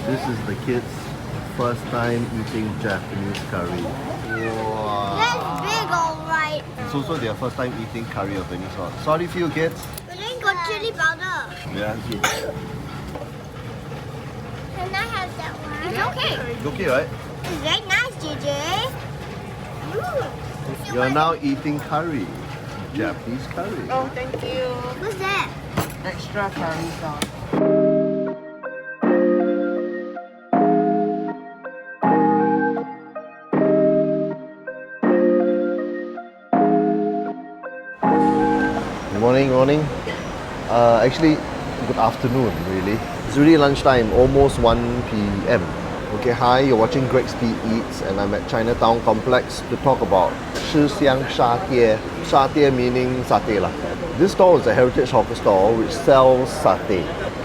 This is the kids' first time eating Japanese curry. Wow. That's big, alright. It's also their first time eating curry of any sort. Sorry for you kids. But then got chili powder. Yeah, Can I have that one? It's okay. it's okay, right? It's very nice, JJ. You're now eating curry. Japanese curry. Oh, thank you. What's that? Extra curry sauce. Morning. Actually, good afternoon, really. It's really lunchtime, almost 1 p.m. Okay, hi, you're watching Greg Speed Eats, and I'm at Chinatown Complex to talk about Shi Xiang Satay. Satay meaning satay lah. This stall is a heritage hawker stall which sells satay,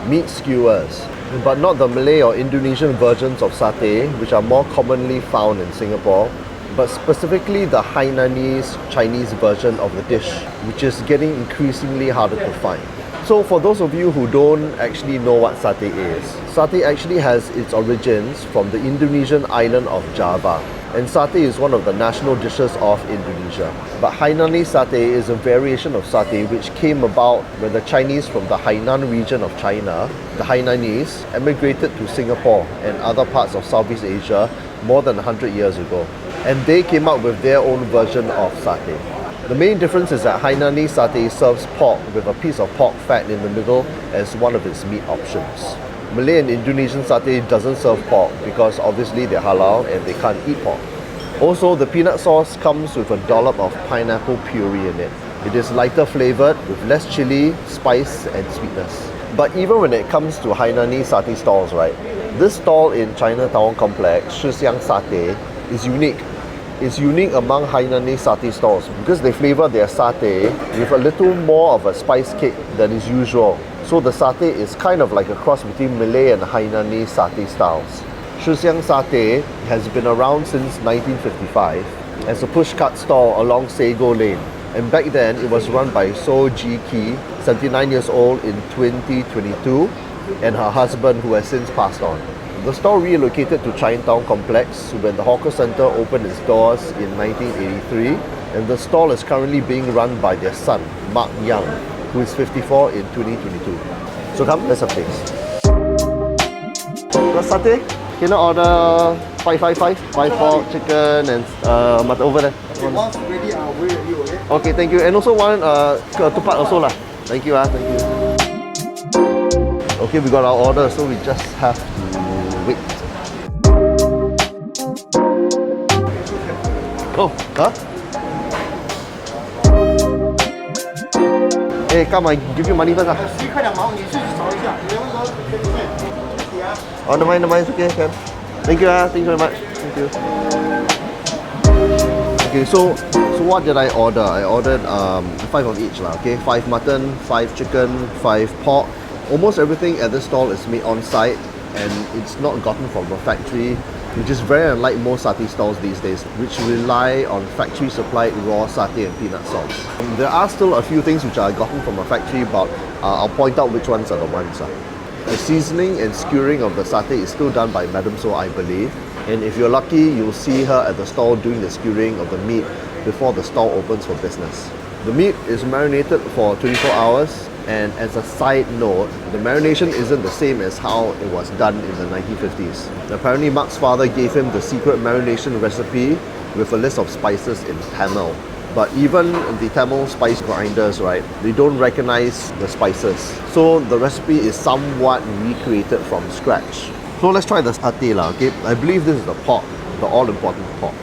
meat skewers, but not the Malay or Indonesian versions of satay, which are more commonly found in Singapore, but specifically the Hainanese Chinese version of the dish, which is getting increasingly harder to find. So for those of you who don't actually know what satay is, satay actually has its origins from the Indonesian island of Java, and satay is one of the national dishes of Indonesia. But Hainanese satay is a variation of satay which came about when the Chinese from the Hainan region of China, the Hainanese, emigrated to Singapore and other parts of Southeast Asia more than 100 years ago. And they came up with their own version of satay. The main difference is that Hainanese satay serves pork with a piece of pork fat in the middle as one of its meat options. Malay and Indonesian satay doesn't serve pork because obviously they're halal and they can't eat pork. Also, the peanut sauce comes with a dollop of pineapple puree in it. It is lighter flavoured with less chili, spice and sweetness. But even when it comes to Hainanese satay stalls, right, this stall in Chinatown Complex, Shi Xiang Satay, is unique. It's unique among Hainanese satay stalls because they flavour their satay with a little more of a spice kick than is usual. So the satay is kind of like a cross between Malay and Hainanese satay styles. Shi Xiang Satay has been around since 1955 as a pushcart stall along Sago Lane. And back then it was run by So Ji Ki, 79 years old in 2022, and her husband who has since passed on. The store relocated to Chinatown Complex when the hawker centre opened its doors in 1983, and the stall is currently being run by their son, Mark Young, who is 54 in 2022. So come, let's have taste. Got satay? Can I order 555? 5 pork, chicken and mutton over there. Once ready, I'll wait at you, okay? Okay, thank you. And also one ketupat also lah. Thank you, thank you. Okay, we got our order, so we just have to wait. Oh, huh? Hey, come, I give you money first. 10块2毛，你自己找一下。你们说对不对？谢谢啊。Oh, never mind, it's okay, can. Thank you, thank you very much. Thank you. Okay, so what did I order? I ordered 5 of each lah. Okay, 5 mutton, 5 chicken, 5 pork. Almost everything at this stall is made on site, and it's not gotten from a factory, which is very unlike most satay stalls these days, which rely on factory supplied raw satay and peanut sauce. There are still a few things which are gotten from a factory, but I'll point out which ones are the ones. The seasoning and skewering of the satay is still done by Madam So, I believe, and if you're lucky, you'll see her at the stall doing the skewering of the meat before the stall opens for business. The meat is marinated for 24 hours, and as a side note, the marination isn't the same as how it was done in the 1950s. Apparently, Mark's father gave him the secret marination recipe with a list of spices in Tamil. But even the Tamil spice grinders, right, they don't recognize the spices. So the recipe is somewhat recreated from scratch. So let's try the satay lah, okay? I believe this is the pork, the all-important pork.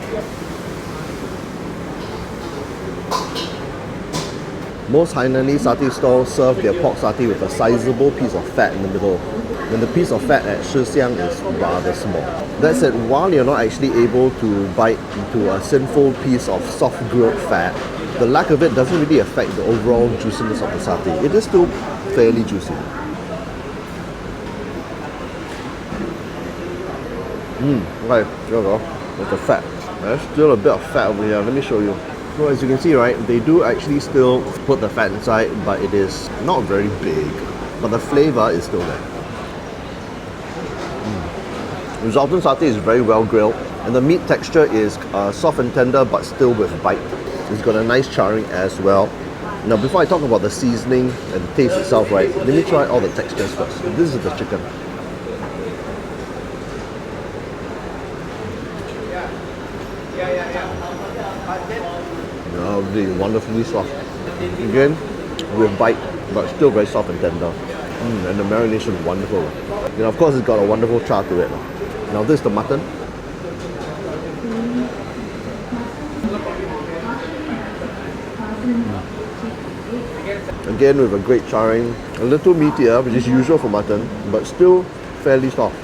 Most Hainanese satay stalls serve their pork satay with a sizable piece of fat in the middle, and the piece of fat at Shi Xiang is rather small. That said, while you're not actually able to bite into a sinful piece of soft grilled fat, the lack of it doesn't really affect the overall juiciness of the satay. It is still fairly juicy. Okay, here we go. With the fat. There's still a bit of fat over here. Let me show you. So as you can see, right, they do actually still put the fat inside, but it is not very big. But the flavour is still there. Resultant satay is very well grilled, and the meat texture is soft and tender but still with bite. It's got a nice charring as well. Now before I talk about the seasoning and the taste itself, right, let me try all the textures first. This is the chicken. Lovely, wonderfully soft. Again, with bite, but still very soft and tender. And the marination, wonderful. You know, of course, it's got a wonderful char to it. Now this is the mutton. Again, with a great charring, a little meatier, which is usual for mutton, but still fairly soft.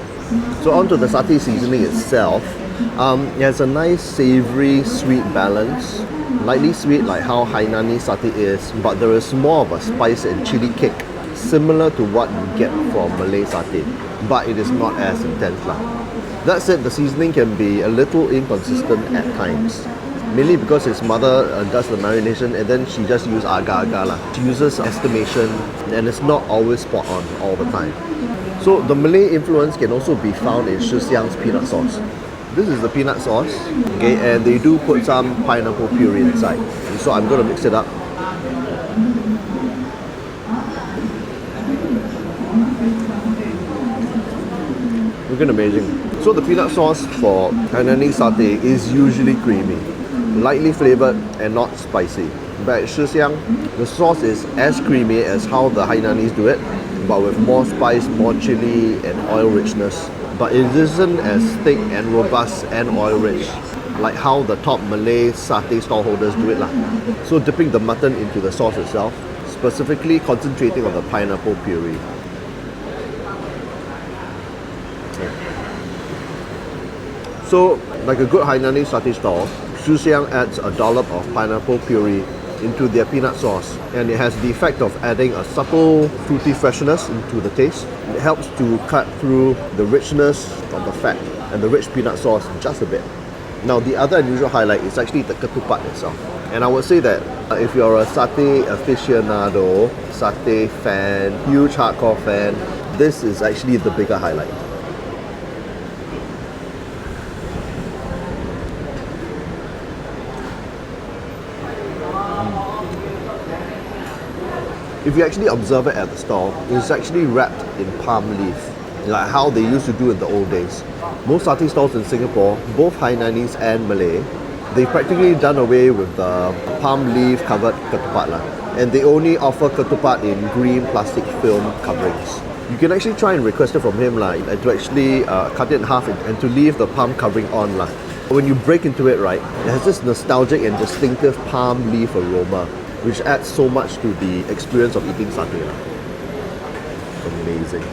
So onto the satay seasoning itself. It has a nice savory, sweet balance. Lightly sweet like how Hainanese satay is, but there is more of a spice and chili kick, similar to what you get from Malay satay, but it is not as intense lah. That said, the seasoning can be a little inconsistent at times, mainly because his mother does the marination and then she just uses agar-agar lah. She uses estimation and it's not always spot on all the time. So the Malay influence can also be found in Shi Xiang's peanut sauce. This is the peanut sauce, okay, and they do put some pineapple puree inside. And so I'm going to mix it up. Looking amazing. So the peanut sauce for Hainanese satay is usually creamy, lightly flavored and not spicy. But at Shi Xiang, the sauce is as creamy as how the Hainanese do it, but with more spice, more chili and oil richness. But it isn't as thick and robust and oil rich like how the top Malay satay stallholders do it lah. So dipping the mutton into the sauce itself, specifically concentrating on the pineapple puree. So like a good Hainanese satay stall, Shi Xiang adds a dollop of pineapple puree into their peanut sauce, and it has the effect of adding a subtle fruity freshness into the taste. It helps to cut through the richness of the fat and the rich peanut sauce just a bit. Now the other unusual highlight is actually the ketupat itself, and I would say that if you're a satay aficionado, satay fan, huge hardcore fan, this is actually the bigger highlight. If you actually observe it at the stall, it's actually wrapped in palm leaf, like how they used to do in the old days. Most satay stalls in Singapore, both Hainanese and Malay, they've practically done away with the palm leaf covered ketupat lah, and they only offer ketupat in green plastic film coverings. You can actually try and request it from him lah, to actually cut it in half and to leave the palm covering on lah. When you break into it, right, it has this nostalgic and distinctive palm leaf aroma, which adds so much to the experience of eating satay. Amazing.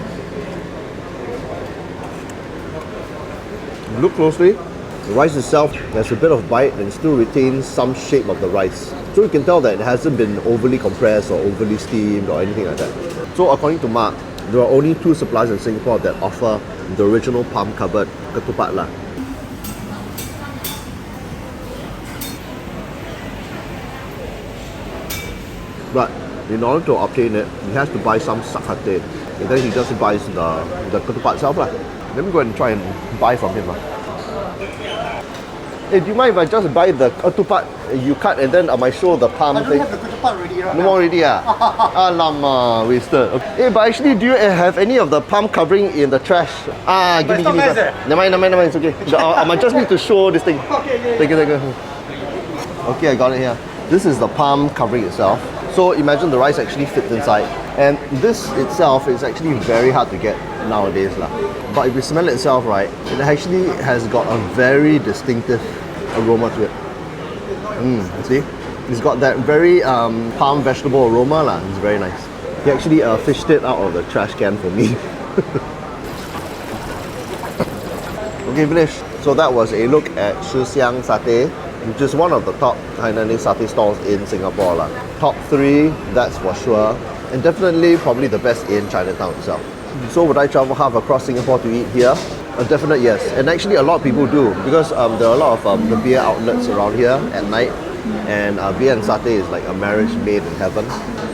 Look closely, the rice itself has a bit of bite and still retains some shape of the rice. So you can tell that it hasn't been overly compressed or overly steamed or anything like that. So according to Mark, there are only 2 suppliers in Singapore that offer the original palm covered ketupat lah. But in order to obtain it, he has to buy some satay, and then he just buys the ketupat itself lah. Let me go and try and buy from him lah. Hey, do you mind if I just buy the ketupat you cut and then I might show the palm I don't thing? have the ketupat ready right No more already ah? Alamak, wasted. Okay. Hey, but actually, do you have any of the palm covering in the trash? Give me, it's not nice, sir. Never mind, it's okay. I might just need to show this thing. Okay. Take it. Okay, I got it here. This is the palm covering itself. So imagine the rice actually fits inside, and this itself is actually very hard to get nowadays lah. But if you smell it itself, right, it actually has got a very distinctive aroma to it. See? It's got that very palm vegetable aroma lah. It's very nice. He actually fished it out of the trash can for me. Okay, finished. So that was a look at Shi Xiang Satay, which is one of the top Hainanese satay stalls in Singapore lah. Top 3, that's for sure, and definitely probably the best in Chinatown itself. So would I travel half across Singapore to eat here? A definite yes, and actually a lot of people do, because there are a lot of the beer outlets around here at night, and beer and satay is like a marriage made in heaven.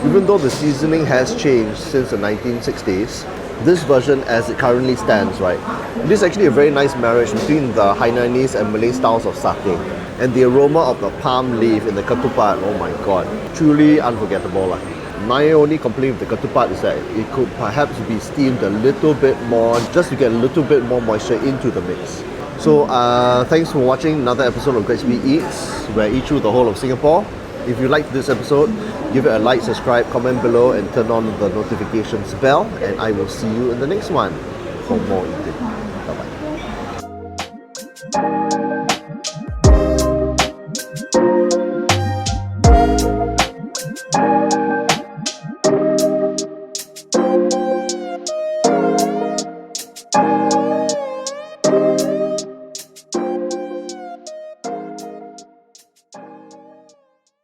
Even though the seasoning has changed since the 1960s, this version as it currently stands, right? It is actually a very nice marriage between the Hainanese and Malay styles of satay. And the aroma of the palm leaf in the ketupat, oh my god, truly unforgettable. My only complaint with the ketupat is that it could perhaps be steamed a little bit more, just to get a little bit more moisture into the mix. So thanks for watching another episode of Great Speed Eats, where I eat through the whole of Singapore. If you liked this episode, give it a like, subscribe, comment below and turn on the notifications bell, and I will see you in the next one for more eating.